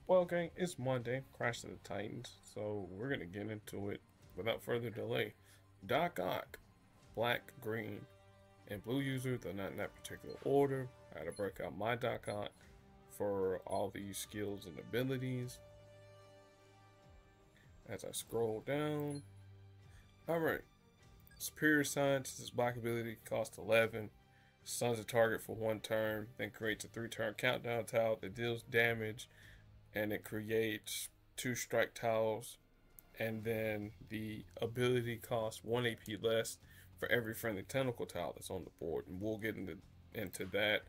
Well, gang, it's Monday, Crash of the Titans, so we're gonna get into it without further delay. Doc Ock, black, green, and blue user, they're not in that particular order. I had to break out my Doc Ock for all these skills and abilities. As I scroll down, alright, Superior Science, this black ability costs 11, stuns a target for 1 turn, then creates a 3-turn countdown tile that deals damage, and it creates 2 strike tiles, and then the ability costs 1 AP less for every friendly tentacle tile that's on the board, and we'll get into that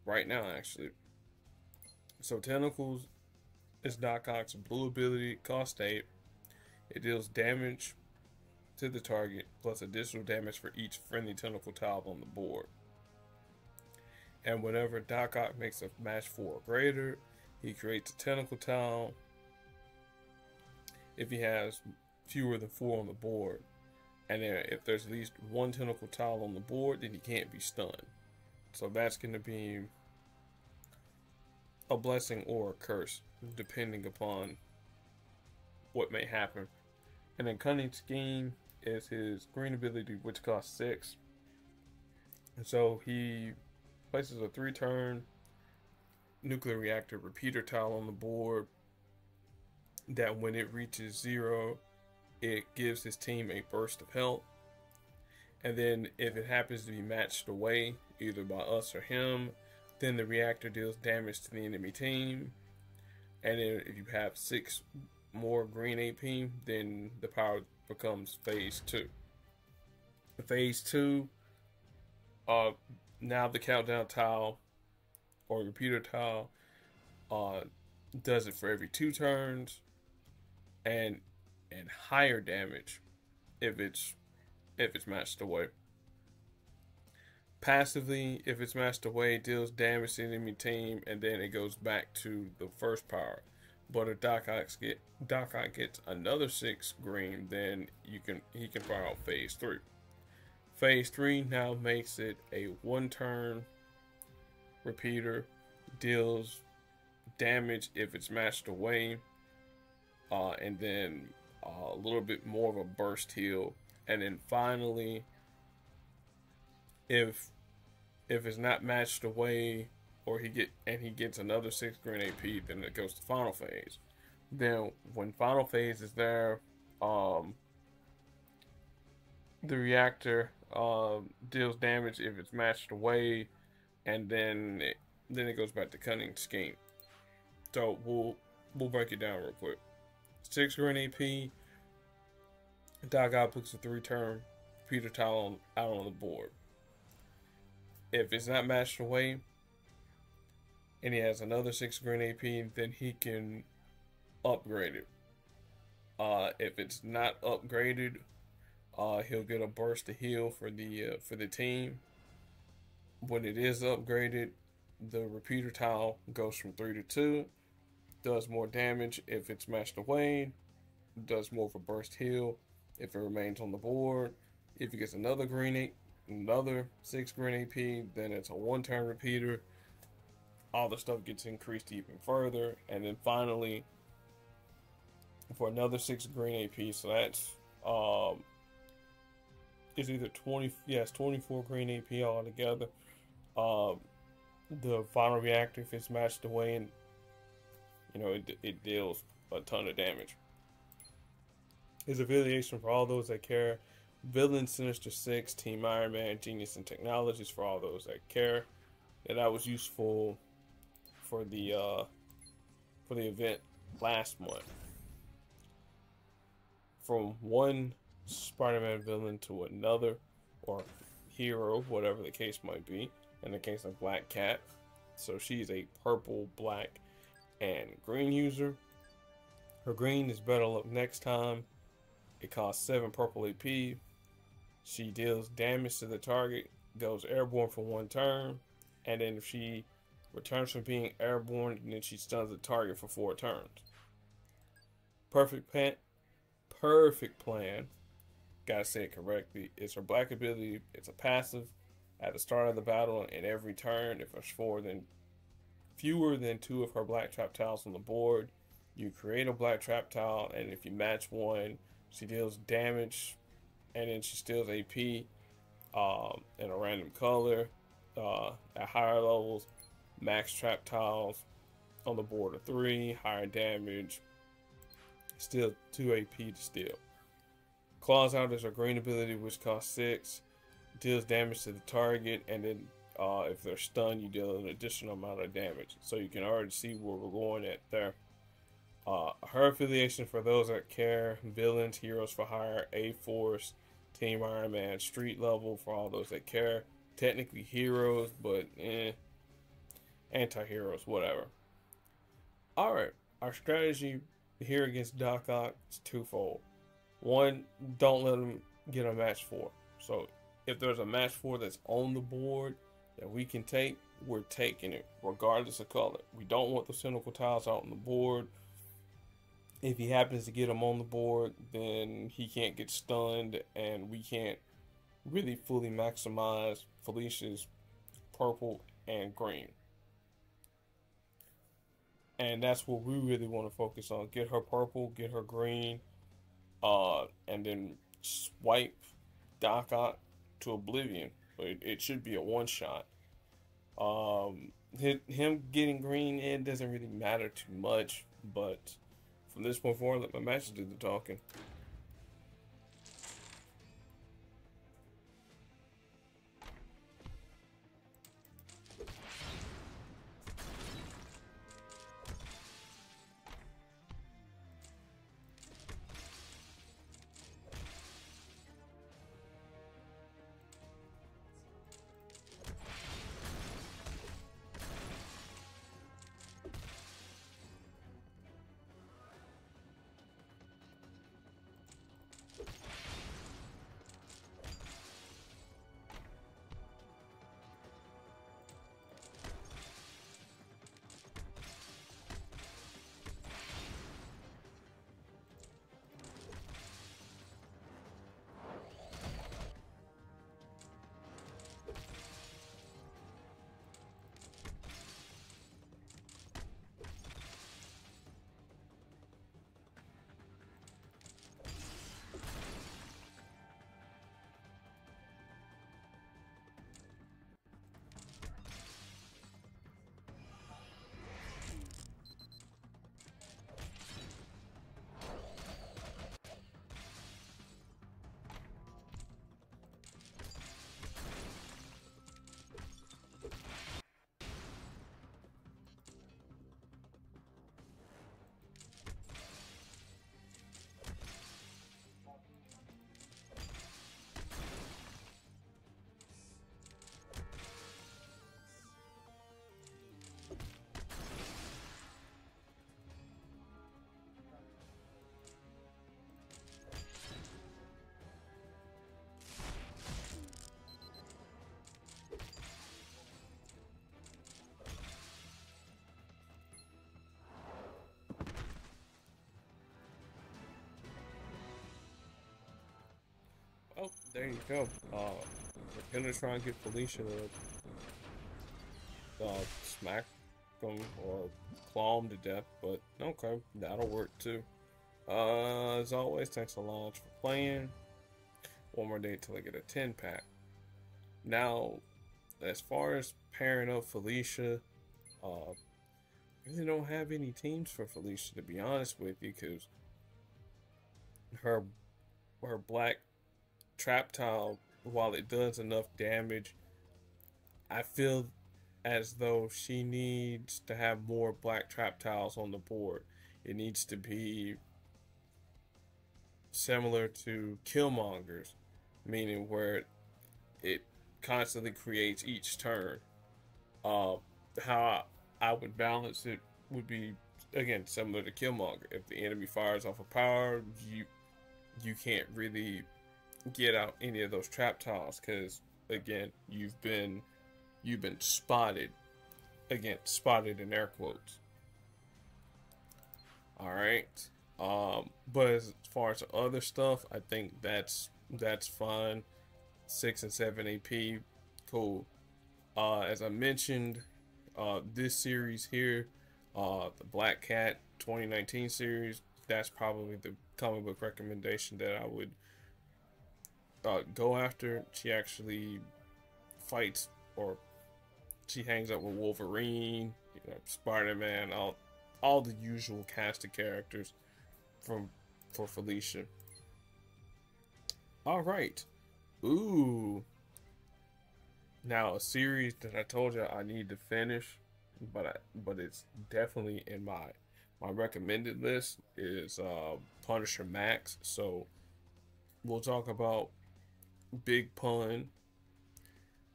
right now actually. So tentacles is Doc Ock's blue ability, cost 8. It deals damage to the target plus additional damage for each friendly tentacle tile on the board. And whenever Doc Ock makes a match 4 or greater, he creates a tentacle tile if he has fewer than 4 on the board. And then if there's at least 1 tentacle tile on the board, then he can't be stunned. So that's going to be a blessing or a curse, depending upon what may happen. And then Cunning Scheme is his green ability, which costs 6. And so he places a 3-turn nuclear reactor repeater tile on the board that when it reaches 0, it gives his team a burst of health. And then if it happens to be matched away, either by us or him, then the reactor deals damage to the enemy team. And then if you have 6 more green AP, then the power becomes phase 2. Phase 2, now the countdown tile or repeater tile does it for every 2 turns, and higher damage if it's matched away. Passively, if it's matched away, it deals damage to the enemy team, and then it goes back to the first power. But if Doc Ock gets another 6 green, then he can fire out phase 3. Phase 3 now makes it a 1-turn repeater, deals damage if it's matched away, and then a little bit more of a burst heal. And then finally, if it's not matched away, or he gets another 6 green AP, then it goes to final phase. Then when final phase is there, the reactor deals damage if it's matched away, and then it goes back to Cunning Scheme. So we'll break it down real quick. 6 green AP, Doc Ock puts a 3-turn repeater tile out on the board. If it's not matched away, and he has another 6 green AP, then he can upgrade it. If it's not upgraded, he'll get a burst to heal for the team. When it is upgraded, the repeater tile goes from 3 to 2, does more damage if it's matched away, does more of a burst heal if it remains on the board. If he gets another 6 green AP, then it's a 1-turn repeater. All the stuff gets increased even further, and then finally for another 6 green AP, so that's it's either 24 green AP altogether. The final reactor, if it's matched away, and it deals a ton of damage. His affiliation for all those that care: Villain, Sinister Six, Team Iron Man, Genius and Technologies for all those that care. And that was useful for the event last month. From one Spider-Man villain to another, or hero, whatever the case might be. In the case of Black Cat, so she's a purple, black, and green user. Her green is better luck next time. It costs 7 purple AP. She deals damage to the target, goes airborne for 1 turn, and then if she returns from being airborne, then she stuns the target for 4 turns. Perfect plan. Gotta say it correctly. It's her black ability. It's a passive at the start of the battle and every turn. If fewer than 2 of her black trap tiles on the board, you create a black trap tile, and if you match one, she deals damage, and then she steals AP in a random color. At higher levels, max trap tiles on the board of 3, higher damage, still 2 AP to steal. Claws Out is a green ability which costs 6, deals damage to the target, and then if they're stunned, you deal an additional amount of damage. So you can already see where we're going at there. Her affiliation, for those that care: villains, heroes for hire, A-Force, Team Iron Man, street level for all those that care. Technically heroes, but anti-heroes, whatever. Alright, our strategy here against Doc Ock is twofold. One, don't let him get a match 4. So if there's a match 4 that's on the board that we can take, we're taking it, regardless of color. We don't want the cynical tiles out on the board. If he happens to get them on the board, then he can't get stunned, and we can't really fully maximize Felicia's purple and green. And that's what we really want to focus on. Get her purple, get her green, and then swipe Doc Ock to oblivion. It should be a one-shot. Him getting green, it doesn't really matter too much, but from this point forward, let my matches do the talking. Oh, there you go. We're gonna try and get Felicia to smack them or claw them to death, but okay, that'll work too. As always, thanks a lot for playing. One more day till I get a 10-pack. Now, as far as pairing up Felicia, I really don't have any teams for Felicia, to be honest with you, because her black trap tile, while it does enough damage, I feel as though she needs to have more black trap tiles on the board. It needs to be similar to Killmonger's, meaning where it constantly creates each turn. How I would balance it would be, again, similar to Killmonger. If the enemy fires off a power, you can't really get out any of those trap tiles, because again, you've been spotted. Again, spotted in air quotes. All right. But as far as other stuff, I think that's fine. 6 and 7 AP, cool. As I mentioned This series here, the Black Cat 2019 series, that's probably the comic book recommendation that I would go after. She actually fights, or she hangs out with Wolverine, Spider-Man, all the usual cast of characters from for Felicia. All right. Ooh. Now a series that I told you I need to finish, but it's definitely in my recommended list is Punisher Max. So we'll talk about Big Pun,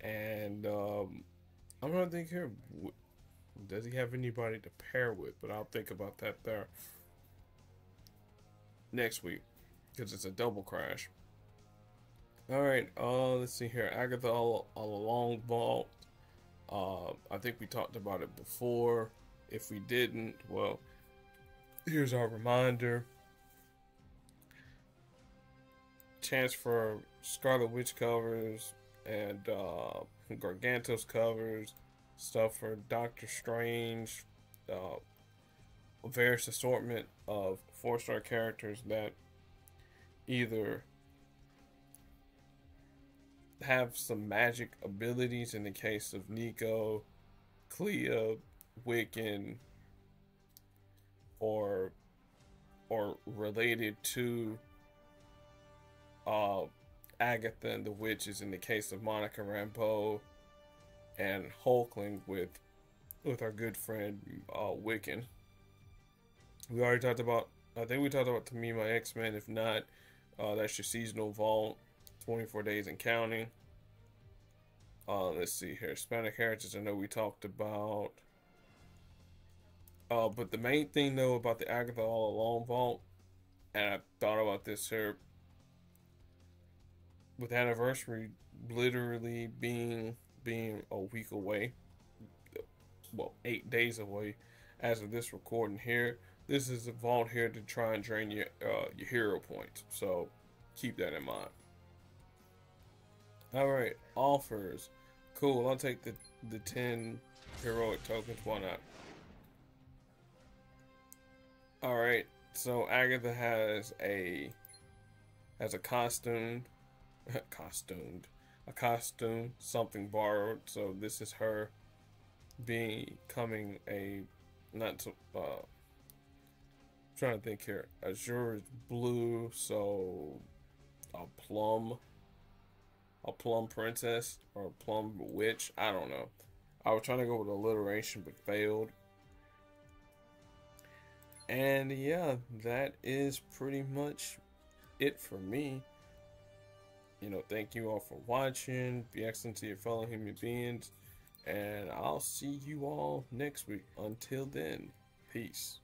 and I'm gonna think here. Does he have anybody to pair with? But I'll think about that there next week because it's a double crash. All right. Let's see here. Agatha all along vault. I think we talked about it before. If we didn't, well, here's our reminder. Chance for Scarlet Witch covers and Gargantos covers, stuff for Doctor Strange, a various assortment of 4-star characters that either have some magic abilities in the case of Nico, Clea, Wiccan, or related to Agatha and the Witches in the case of Monica Rambeau, and Hulkling with our good friend Wiccan. We already talked about, I think we talked about Tamima X-Men. If not, that's your seasonal vault, 24 days and counting. Let's see here, Hispanic characters I know we talked about. But the main thing though about the Agatha All Alone vault, and I thought about this here, with anniversary literally being a week away, well, 8 days away as of this recording here, this is a vault here to try and drain your hero points, so keep that in mind. All right, offers, cool. I'll take the 10 heroic tokens. Why not? All right, so Agatha has a costume, something borrowed. So this is her becoming a, not to, trying to think here. Azure is blue, so a plum princess or a plum witch. I don't know. I was trying to go with alliteration but failed. And yeah, that is pretty much it for me. Thank you all for watching. Be excellent to your fellow human beings. And I'll see you all next week. Until then, peace.